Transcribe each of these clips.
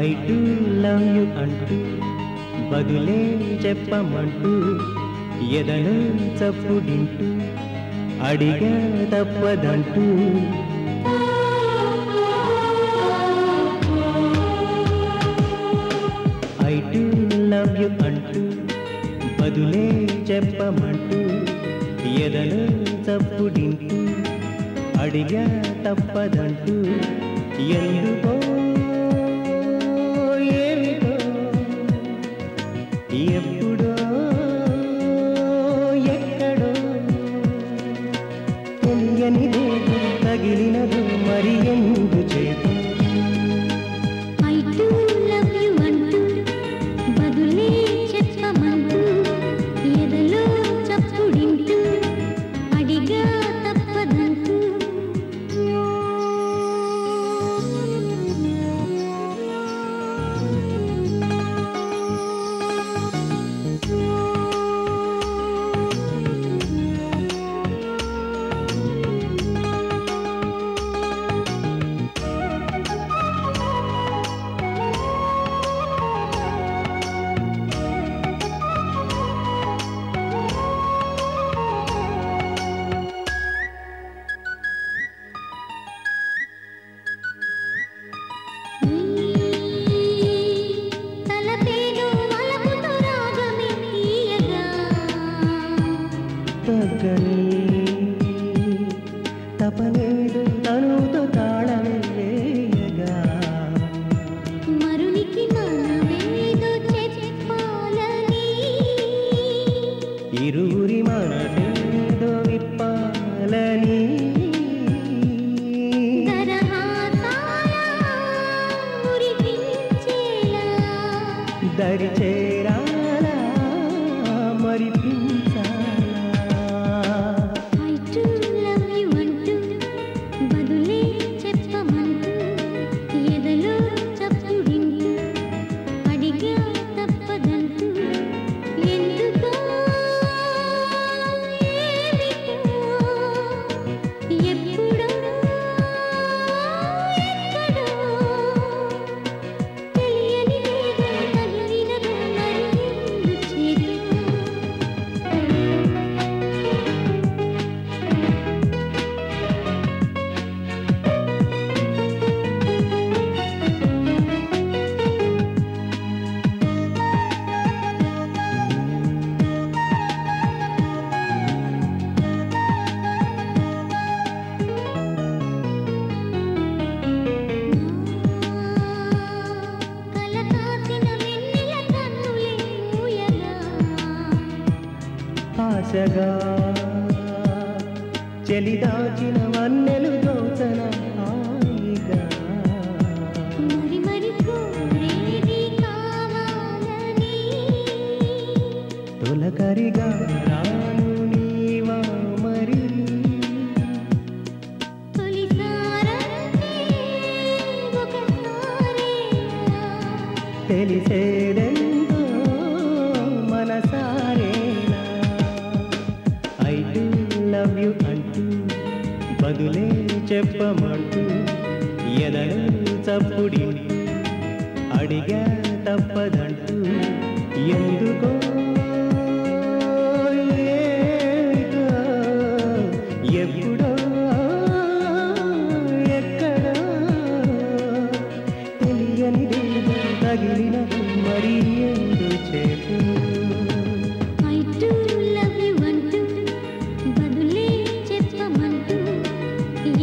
I do love you అంటూ బదులే చెప్పమంటూ ఎదలో చప్పుడింటూ అడిగా తప్పదంటూ ఐ డు లవ్ యు అంటూ బదులే చెప్పమంటూ ఎదలో చప్పుడింటూ అడిగా తప్పదంటూ ఎందుకో ఏమిటో ఎప్పుడో ఎక్కడో తెలియనిదే తగిలినదు మరి ఎందు చేతు ఐ డు లవ్ యు అంటూ బదులే చెప్పమంటూ ఎదలో చప్పుడింటూ అడిగా తప్పదంటూ తపనేదు తనుతో తాళమేయగా మరునికి మనమేదో చెప్పాలని ఇరువురి మనసేదో విప్పాలని దరి చేరాలా మరిపించాలా ఐ డు లవ్ యు అంటూ బదులే చెప్పమంటూ ఎదలో చప్పుడింటూ అడిగా తప్పదంటూ ఎందుకో ఏమిటో ఎప్పుడో ఎక్కడో తెలియనిదేదో తగిలినదో మరి ఎందు చేతు కలకాసిన వెన్నెల కన్నులే ఊయగా ఆశగా చెలిదాచిన వన్నెలు దోచన హాయిగా మరి మరి కోరేది కావాలని తొలకరిగా రాను నీవా మరి తొలిసారంటే ఒకసారేనా తెలిసేదెంతో మనసారేనా ఐ డు లవ్ యు అంటూ బదులే చెప్పమంటూ ఎదలో చప్పుడింటూ అడిగా తప్పదంటూ ఎందుకో ఏమిటో ఎప్పుడో ఎక్కడో తెలియనిదేదో తగిలినదు మరి ఎందు చేతు ఐ డు లవ్ యు అంటూ బదులే చెప్పమంటూ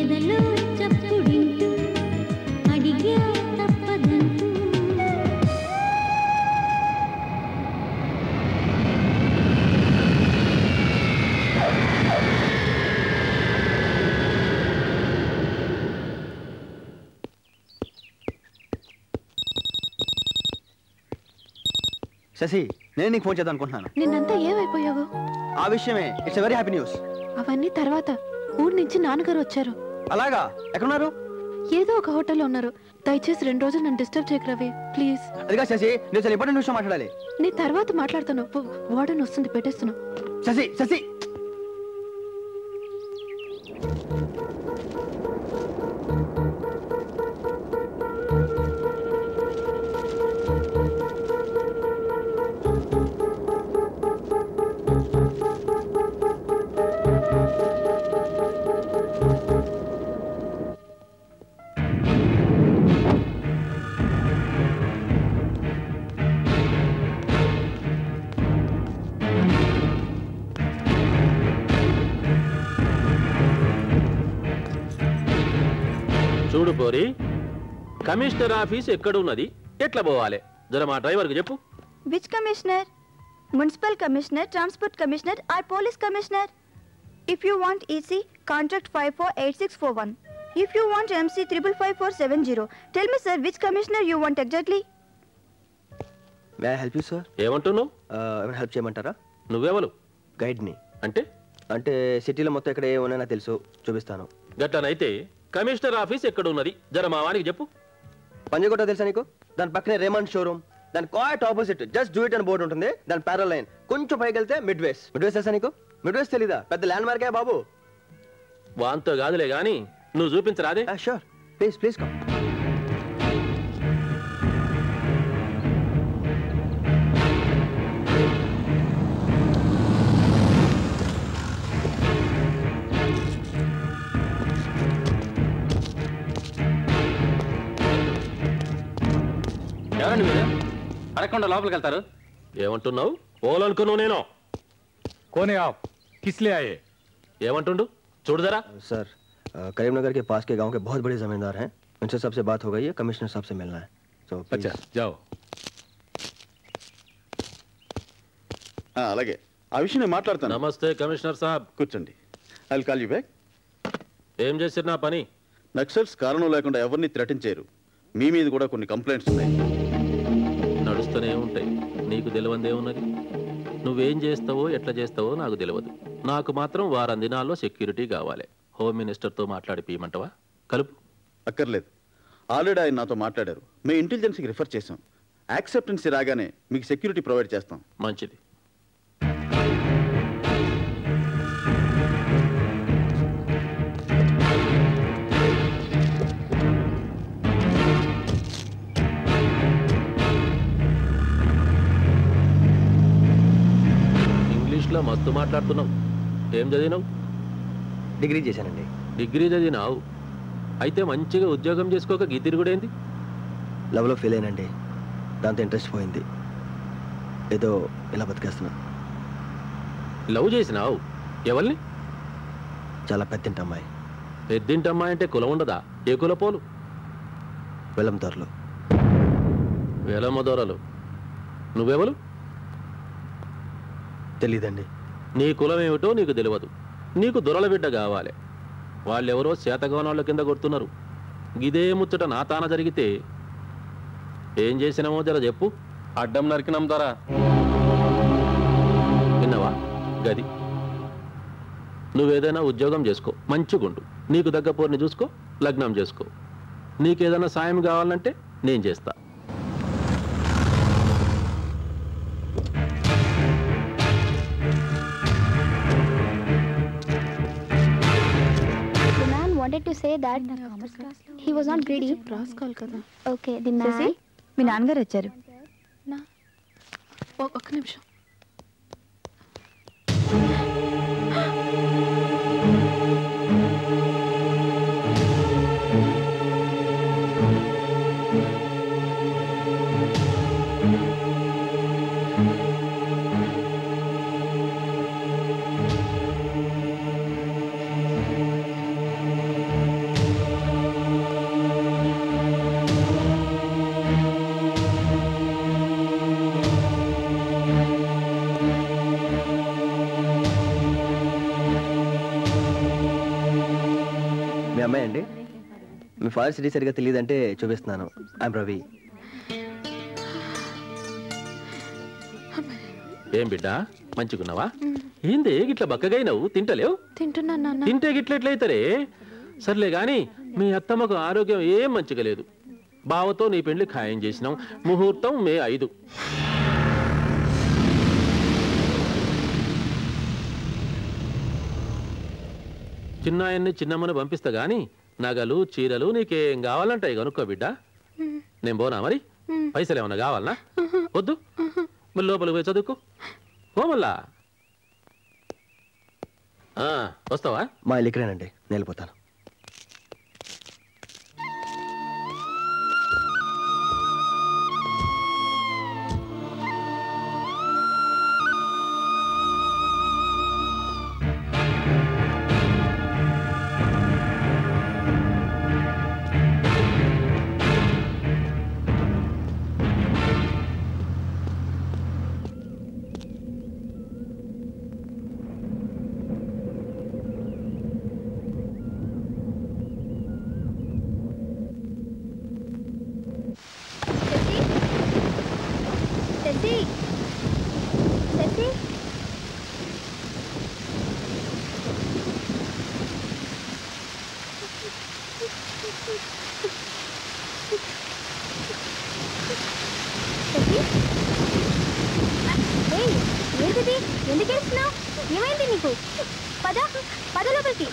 ఎదలో చప్పుడింటూ అడిగా తప్పదంటూ శశి, నేను నీకు ఫోన్ చేద్దాం అనుకుంటున్నాను. నిన్నంతా ఏమైపోయావు? ఆ విషయమే. It's very happy news. అవన్నీ తర్వాత ఊరు నుంచి నాన్నగారు వచ్చారు. అలాగా? ఎక్కడున్నారు? ఏదో ఒక హోటల్లో ఉన్నారు. దయచేసి 2 రోజులు నన్ను డిస్టర్బ్ చేయకు రవి, ప్లీజ్. అదిగా శశి, నేను చాలా ఇంపార్టెంట్ విషయం మాట్లాడాలి. నీ తర్వాత మాట్లాడుతాను. వార్డెన్ వస్తుంది, పెట్టేస్తున్నా. శశి శశి చూడు పోరి, కమిషనర్ ఆఫీస్ ఎక్కడున్నది, ఎట్లా పోవాలి, జర మా డ్రైవర్కి చెప్పు. Which commissioner? Municipal commissioner, transport commissioner, or police commissioner? If you want EC, contact 548641. If you want MC 555470. Tell me, sir, which commissioner you want exactly? May I help you sir? ఏమంటున్నావు? ఏమైనా help చేయమంటారా? నువ్వెవరు? గైడ్ని. అంటే సిటీలో మొత్తం ఇక్కడ ఏమున్నా నాకు తెలుసు, చూపిస్తాను. గట్లనైతే కమిషనర్ ఆఫీస్ ఎక్కడున్నది, జర మా వానికి చెప్పు. పంజగుట్ట తెలుసా నీకు? దాని పక్కనే రేమండ్ షోరూమ్, దాని quiet opposite just do it అని బోర్డు ఉంటుంది. దాని ప్యారల్ లైన్ కొంచెం పైకి వెళ్తే మిడ్వేస్. మిడ్వేస్ తెలుసా నీకు? మిడ్వేస్ తెలీదా? పెద్ద ల్యాండ్ మార్కే బాబు. వాంతో కాదులే గాని నువ్వు చూపించరాదే? Sure, please please come. ఎవరండి మీరు? అడగకుండా లోపలికి వెళ్తారు. ఏమంటున్నావు? పోలనుకున్నావు నేను. కోనే ఆప్ కిస్లే ఆయే? ఏమంటుండు చూడు జరా. सर, करीमनगर के पास के गांव के बहुत बड़े जमींदार हैं, उनसे सबसे बात हो गई है, कमिश्नर साहब से मिलना है. तो अच्छा जाओ. అలాగే, ఆ విషయం నేను మాట్లాడతాను. నమస్తే కమిషనర్ సాబ్. కూర్చోండి. I will call you back. ఏం చేసిరు నా పని? నక్సల్స్ కారణం లేకుండా ఎవరిని థ్రెటన్ చేయరు. మీ మీద కూడా కొన్ని కంప్లైంట్స్ ఉన్నాయి. నడుస్తూనే ఉంటాయి, నీకు తెలియందే ఉన్నది. నువ్వేం చేస్తావో ఎట్లా చేస్తావో నాకు తెలియదు. నాకు మాత్రం వారం దినాల్లో సెక్యూరిటీ కావాలి. హోమ్ మినిస్టర్తో మాట్లాడి పీయమంటవా? కలుపు. అక్కర్లేదు, ఆల్రెడీ ఆయన నాతో మాట్లాడారు. మేము ఇంటెలిజెన్స్కి రిఫర్ చేసాం. యాక్సెప్టెన్సీ రాగానే మీకు సెక్యూరిటీ ప్రొవైడ్ చేస్తాం. మంచిది. ఇంగ్లీష్లో మస్తు మాట్లాడుతున్నావు. ఏం చదివినావు? డిగ్రీ చేశానండి. డిగ్రీ చదివినావు అయితే మంచిగా ఉద్యోగం చేసుకోక గీతిరుగుడేంది? లవ్లో ఫెయిల్ అయినండి, దాంతో ఇంట్రెస్ట్ పోయింది. ఏదో ఇలా బతికేస్తున్నా. లవ్ చేసినావు? ఎవరిని? చాలా పెద్దింటి అమ్మాయి. పెద్దింటి అమ్మాయి అంటే కులం ఉండదా? ఏ కులపోలు? వెలంతోర్లు. వెలమదోరలు. నువ్వెవరు? తెలీదండి. నీ కులం ఏమిటో నీకు తెలియదు. నీకు దొరల బిడ్డ కావాలి. వాళ్ళెవరో శాతగవనాళ్ళ కింద కొడుతున్నారు. గిదే ముచ్చట నా తాన జరిగితే ఏం చేసినామో జర చెప్పు. అడ్డం నరికినాం ద్వారా. విన్నావా? గది. నువ్వేదైనా ఉద్యోగం చేసుకో, మంచిగుండు. నీకు దగ్గ పోరిని చూసుకో, లగ్నం చేసుకో. నీకేదైనా సాయం కావాలంటే నేను చేస్తా. Wanted to say that he was not greedy. రాసుకోవాలి కదా. Okay, the man. మీ నాన్నగారు వచ్చారు. ఒక్క నిమిషం. మీ అమ్మాయి అండి? మీ ఫాదర్ సిటీ సరిగా తెలియదంటే చూపిస్తున్నాను. ఐఎమ్ రవి. ఏం బిడ్డ మంచిగున్నావా? ఏంది గిట్లా బక్కగైనవు? తింటలేవు? తింటున్నాను నాన్న. తింటే గిట్ల ఎట్లయితారే? సర్లే గాని మీ అత్తమ్మకు ఆరోగ్యం ఏం మంచిగా లేదు. బావతో నీ పెళ్లి ఖాయం చేసినాం. ముహూర్తం మే 5. చిన్నాయన్ని చిన్నమ్మని పంపిస్తా గాని నగలు చీరలు నీకేం కావాలంటాయి కనుక్కో బిడ్డ. నేను పోనా మరి? పైసలు ఏమన్నా కావాలనా? వద్దు, మళ్ళీ లోపలికి పోయి చదువుకో. మళ్ళా వస్తావా? మా ఇల్లు ఇక్కడేనండి, నేను వెళ్ళిపోతాను. నీకు పద పద లోపలికి.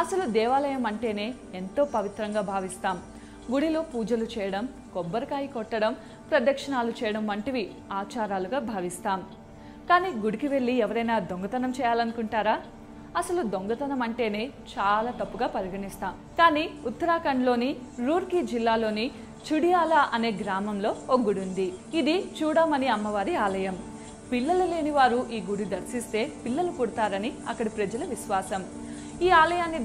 అసలు దేవాలయం అంటేనే ఎంతో పవిత్రంగా భావిస్తాం. గుడిలో పూజలు చేయడం, కొబ్బరికాయ కొట్టడం, ప్రదక్షిణాలు చేయడం వంటివి ఆచారాలుగా భావిస్తాం. కానీ గుడికి వెళ్ళి ఎవరైనా దొంగతనం చేయాలనుకుంటారా? అసలు దొంగతనం అంటేనే చాలా తప్పుగా పరిగణిస్తాం. కానీ ఉత్తరాఖండ్లోని రూర్కీ జిల్లాలోని చుడియాలా అనే గ్రామంలో ఒక గుడి ఉంది. ఇది చూడమని అమ్మవారి ఆలయం. పిల్లలు లేని వారు ఈ గుడి దర్శిస్తే పిల్లలు పుడతారని అక్కడి ప్రజల విశ్వాసం. ఈ ఆలయాన్ని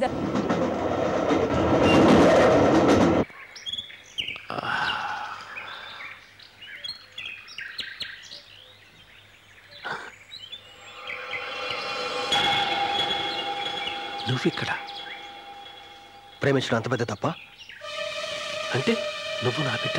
నువ్వు ఇక్కడ ప్రేమించడం అంత పెద్ద తప్ప? అంటే నువ్వు నా బిడ్డ